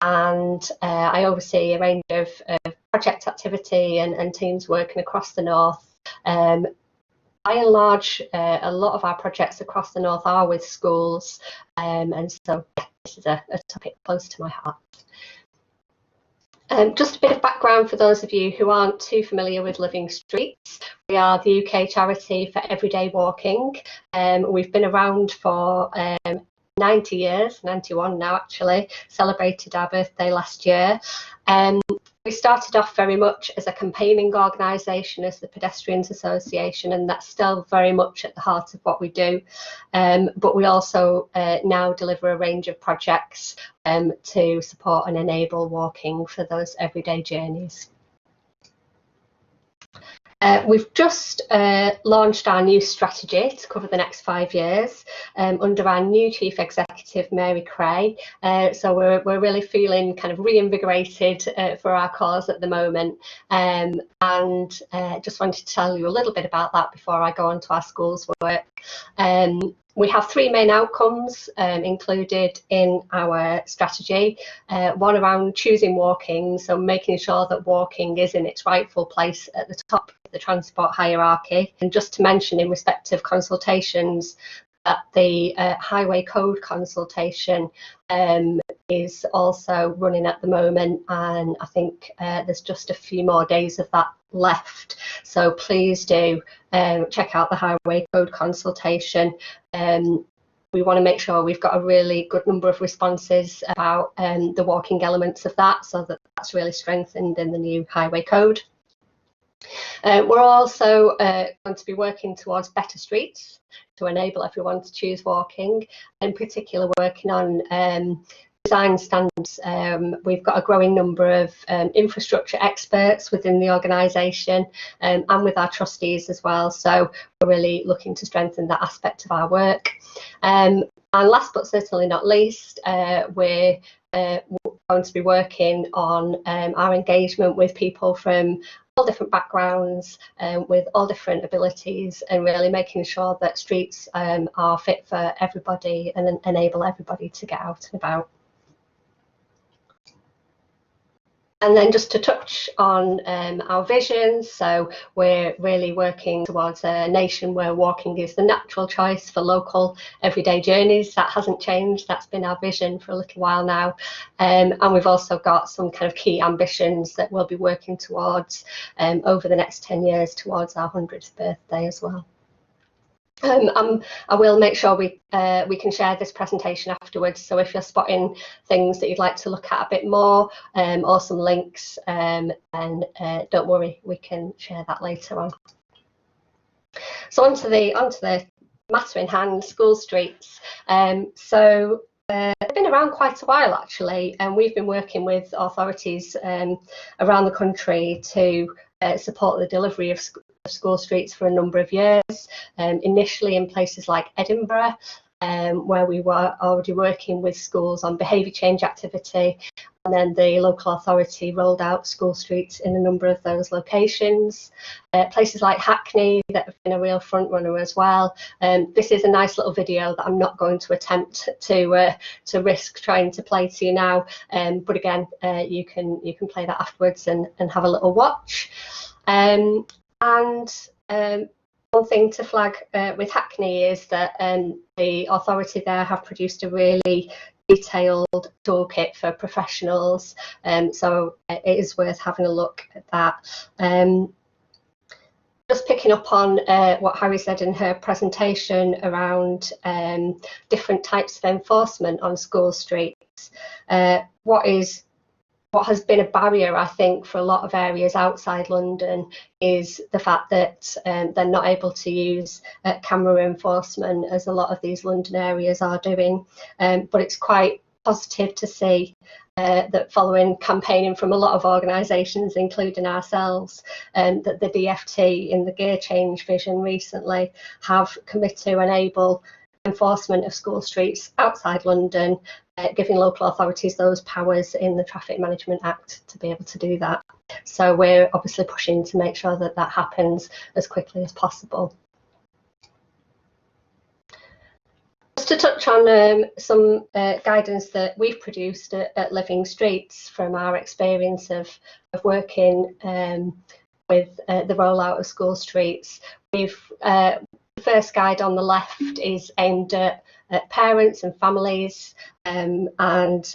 and I oversee a range of project activity and teams working across the north. By and large, a lot of our projects across the north are with schools, and so this is a topic close to my heart. Just a bit of background for those of you who aren't too familiar with Living Streets. We are the UK charity for everyday walking. We've been around for 90 years, 91 now actually, celebrated our birthday last year. We started off very much as a campaigning organisation, as the Pedestrians Association, and that's still very much at the heart of what we do. But we also now deliver a range of projects to support and enable walking for those everyday journeys. We've just launched our new strategy to cover the next 5 years under our new Chief Executive, Mary Cray. So we're really feeling kind of reinvigorated for our cause at the moment. And just wanted to tell you a little bit about that before I go on to our schools work. We have 3 main outcomes included in our strategy. One around choosing walking, so making sure that walking is in its rightful place at the top of the transport hierarchy. And just to mention, in respect of consultations, that the highway code consultation is also running at the moment, and I think there's just a few more days of that left. So please do check out the highway code consultation. We want to make sure we've got a really good number of responses about the walking elements of that, so that that's really strengthened in the new highway code. We're also going to be working towards better streets to enable everyone to choose walking, in particular working on design standards. We've got a growing number of infrastructure experts within the organisation and with our trustees as well, so we're really looking to strengthen that aspect of our work. And last but certainly not least, we're going to be working on our engagement with people from all different backgrounds, with all different abilities, and really making sure that streets are fit for everybody and enable everybody to get out and about. And then just to touch on our vision, so we're really working towards a nation where walking is the natural choice for local everyday journeys. That hasn't changed, that's been our vision for a little while now. And we've also got some kind of key ambitions that we'll be working towards over the next 10 years towards our 100th birthday as well. I will make sure we can share this presentation afterwards, so if you're spotting things that you'd like to look at a bit more, or some links, then don't worry, we can share that later on. So onto the matter in hand, school streets. So they've been around quite a while actually, and we've been working with authorities around the country to support the delivery of school streets for a number of years, initially in places like Edinburgh, where we were already working with schools on behaviour change activity, and then the local authority rolled out school streets in a number of those locations. Places like Hackney that have been a real front runner as well. This is a nice little video that I'm not going to attempt to risk trying to play to you now, but again, you can play that afterwards and have a little watch. And one thing to flag with Hackney is that the authority there have produced a really detailed toolkit for professionals, so it is worth having a look at that. Just picking up on what Harry said in her presentation around different types of enforcement on school streets, what has been a barrier, I think, for a lot of areas outside London is the fact that they're not able to use camera enforcement, as a lot of these London areas are doing. But it's quite positive to see that following campaigning from a lot of organisations, including ourselves, that the DFT in the gear change vision recently have committed to enable enforcement of school streets outside London, giving local authorities those powers in the Traffic Management Act to be able to do that. So we're obviously pushing to make sure that that happens as quickly as possible. Just to touch on some guidance that we've produced at Living Streets from our experience of working with the rollout of school streets. We've the first guide on the left is aimed at parents and families, and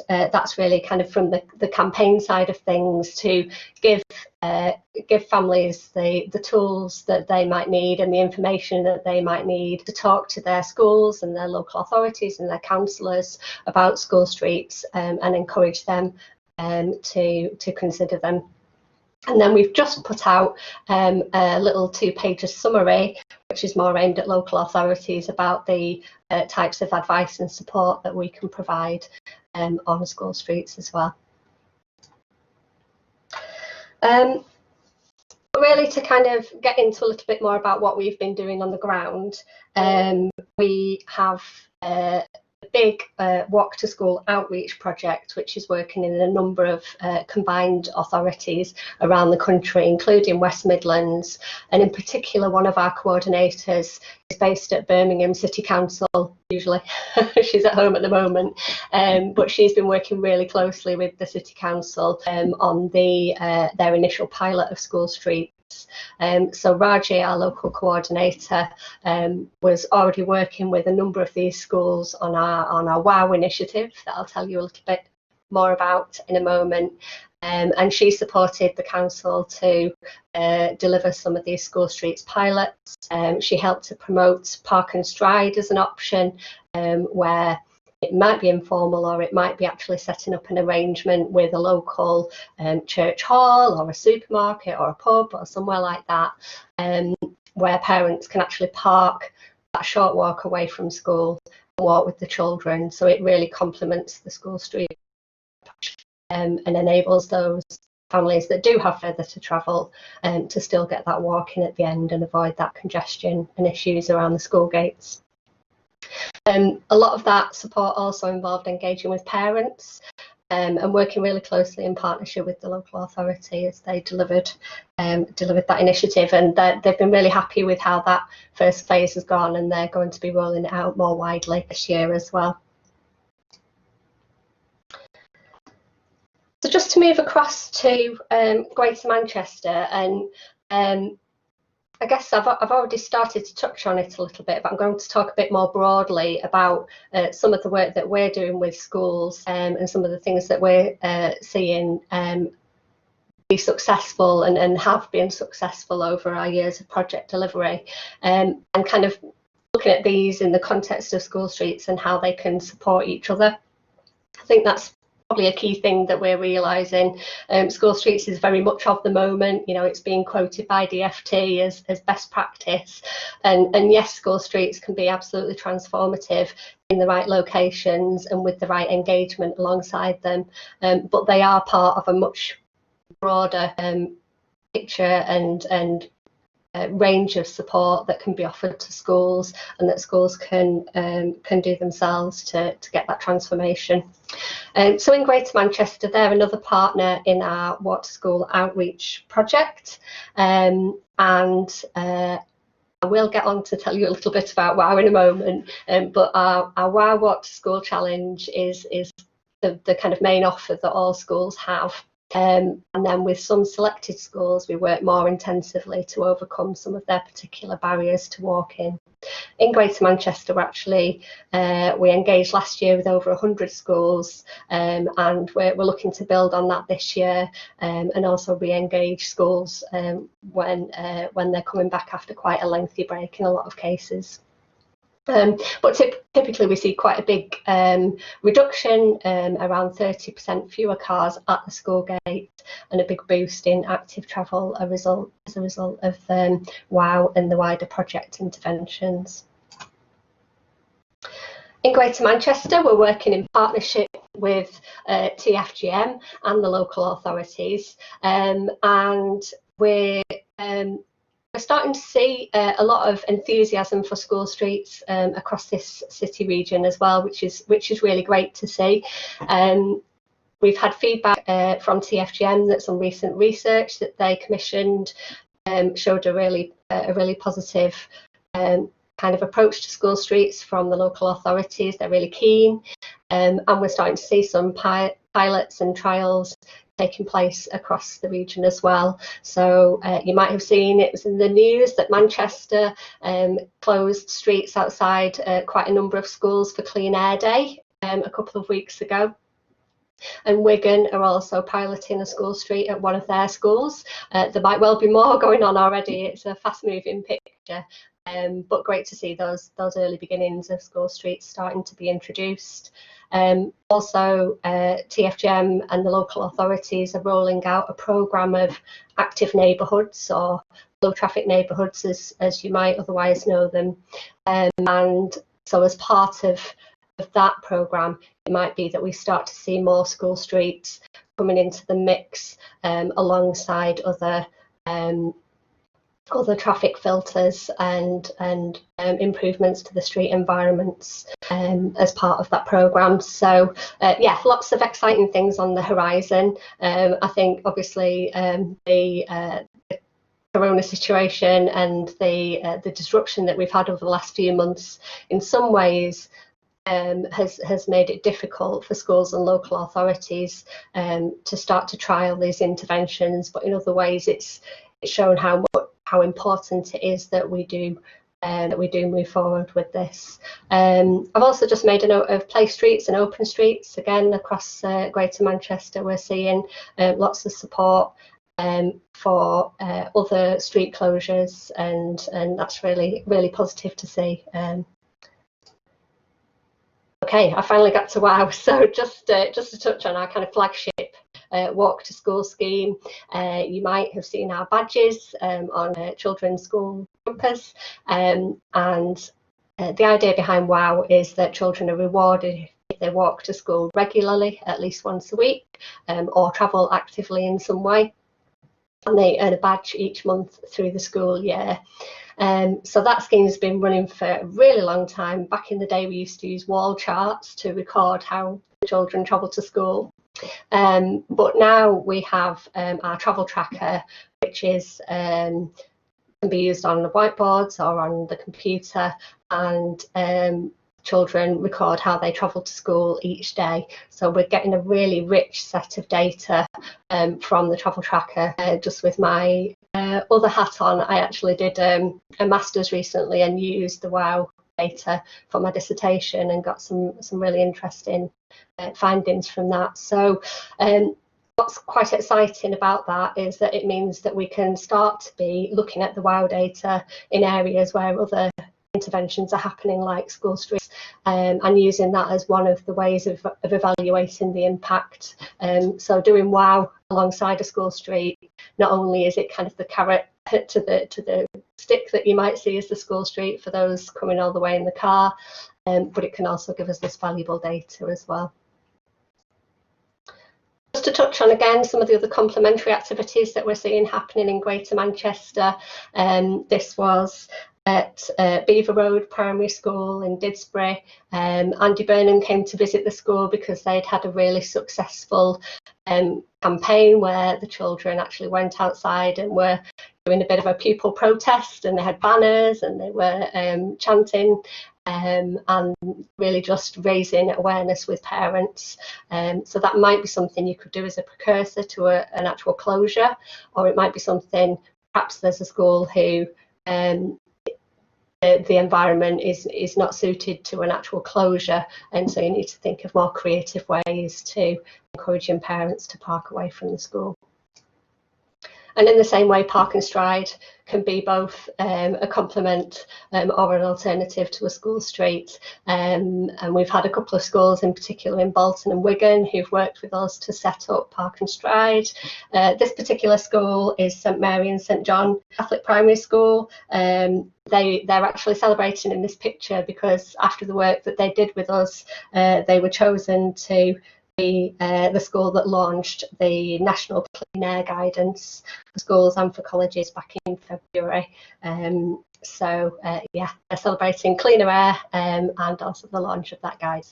that's really kind of from the campaign side of things to give families the tools that they might need and the information that they might need to talk to their schools and their local authorities and their councillors about school streets, and encourage them to consider them. And then we've just put out a little 2-page summary, which is more aimed at local authorities about the types of advice and support that we can provide on school streets as well. Really, to kind of get into a little bit more about what we've been doing on the ground, we have a big walk to school outreach project which is working in a number of combined authorities around the country, including West Midlands, and in particular one of our coordinators is based at Birmingham City Council. Usually she's at home at the moment, but she's been working really closely with the City Council on their initial pilot of school streets. So Raji, our local coordinator, was already working with a number of these schools on our WOW initiative that I'll tell you a little bit more about in a moment. And she supported the council to deliver some of these school streets pilots. She helped to promote park and stride as an option, where it might be informal or it might be actually setting up an arrangement with a local church hall or a supermarket or a pub or somewhere like that, where parents can actually park that short walk away from school and walk with the children. So it really complements the school street and enables those families that do have further to travel to still get that walk in at the end and avoid that congestion and issues around the school gates. A lot of that support also involved engaging with parents and working really closely in partnership with the local authority as they delivered that initiative, and they've been really happy with how that first phase has gone, and they're going to be rolling it out more widely this year as well. So just to move across to Greater Manchester, and I guess I've already started to touch on it a little bit, but I'm going to talk a bit more broadly about some of the work that we're doing with schools and some of the things that we're seeing be successful and have been successful over our years of project delivery, and kind of looking at these in the context of school streets and how they can support each other. I think that's probably a key thing that we're realising. School streets is very much of the moment, you know, it's being quoted by DFT as best practice, and yes, school streets can be absolutely transformative in the right locations and with the right engagement alongside them, but they are part of a much broader picture and range of support that can be offered to schools and that schools can do themselves to get that transformation. So in Greater Manchester, they're another partner in our Walk to School outreach project, and I will get on to tell you a little bit about WOW in a moment, but our WOW Walk to School challenge is the kind of main offer that all schools have. And then with some selected schools, we work more intensively to overcome some of their particular barriers to walking. In Greater Manchester, actually, we engaged last year with over 100 schools, and we're looking to build on that this year, and also re-engage schools when they're coming back after quite a lengthy break in a lot of cases. But typically we see quite a big reduction, around 30% fewer cars at the school gate, and a big boost in active travel as a result of WOW and the wider project interventions. In Greater Manchester, we're working in partnership with TFGM and the local authorities, and we're starting to see a lot of enthusiasm for school streets across this city region as well, which is really great to see. We've had feedback from TFGM that some recent research that they commissioned showed a really positive kind kind of approach to school streets from the local authorities. They're really keen, and we're starting to see some pilots and trials taking place across the region as well. So you might have seen it was in the news that Manchester closed streets outside quite a number of schools for Clean Air Day a couple of weeks ago. And Wigan are also piloting a school street at one of their schools. There might well be more going on already. It's a fast-moving picture, but great to see those early beginnings of school streets starting to be introduced. Also, TFGM and the local authorities are rolling out a programme of active neighbourhoods, or low traffic neighbourhoods as you might otherwise know them. And so as part of that programme, it might be that we start to see more school streets coming into the mix alongside other traffic filters and improvements to the street environments as part of that programme. So yeah, lots of exciting things on the horizon. I think obviously the Corona situation and the disruption that we've had over the last few months in some ways has made it difficult for schools and local authorities to start to trial these interventions, but in other ways it's shown how important it is that we do move forward with this. I've also just made a note of play streets and open streets. Again, across Greater Manchester, we're seeing lots of support for other street closures, and that's really positive to see. Okay, I finally got to WOW. So just to touch on our kind of flagship walk to school scheme, you might have seen our badges on children's school campus, and the idea behind WOW is that children are rewarded if they walk to school regularly, at least once a week, or travel actively in some way, and they earn a badge each month through the school year. So that scheme has been running for a really long time. Back in the day, we used to use wall charts to record how the children travel to school. But now we have our travel tracker, which can be used on the whiteboards or on the computer, and children record how they travel to school each day. So we're getting a really rich set of data from the travel tracker. Just with my other hat on, I actually did a master's recently and used the WOW data for my dissertation and got some really interesting findings from that. So what's quite exciting about that is that it means that we can start to be looking at the WOW data in areas where other interventions are happening, like school streets, and using that as one of the ways of evaluating the impact. So doing WOW alongside a school street, not only is it kind of the carrot to the stick that you might see as the school street for those coming all the way in the car, but it can also give us this valuable data as well. Just to touch on again some of the other complementary activities that we're seeing happening in Greater Manchester. This was at Beaver Road Primary School in Didsbury. Andy Burnham came to visit the school because they'd had a really successful campaign where the children actually went outside and were doing a bit of a pupil protest, and they had banners and they were chanting and really just raising awareness with parents. So that might be something you could do as a precursor to an actual closure, or it might be something, perhaps there's a school who the environment is not suited to an actual closure, and so you need to think of more creative ways to encouraging parents to park away from the school. And in the same way, Park and Stride can be both a complement or an alternative to a school street. And we've had a couple of schools, in particular in Bolton and Wigan, who've worked with us to set up Park and Stride. This particular school is St Mary and St John Catholic Primary School. They're actually celebrating in this picture because after the work that they did with us, they were chosen to be the school that launched the National Clean Air Guidance for schools and for colleges back in February. So yeah, they're celebrating cleaner air and also the launch of that guide.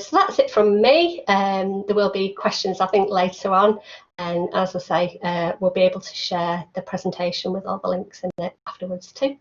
So that's it from me. There will be questions, I think, later on, and as I say, we'll be able to share the presentation with all the links in it afterwards too.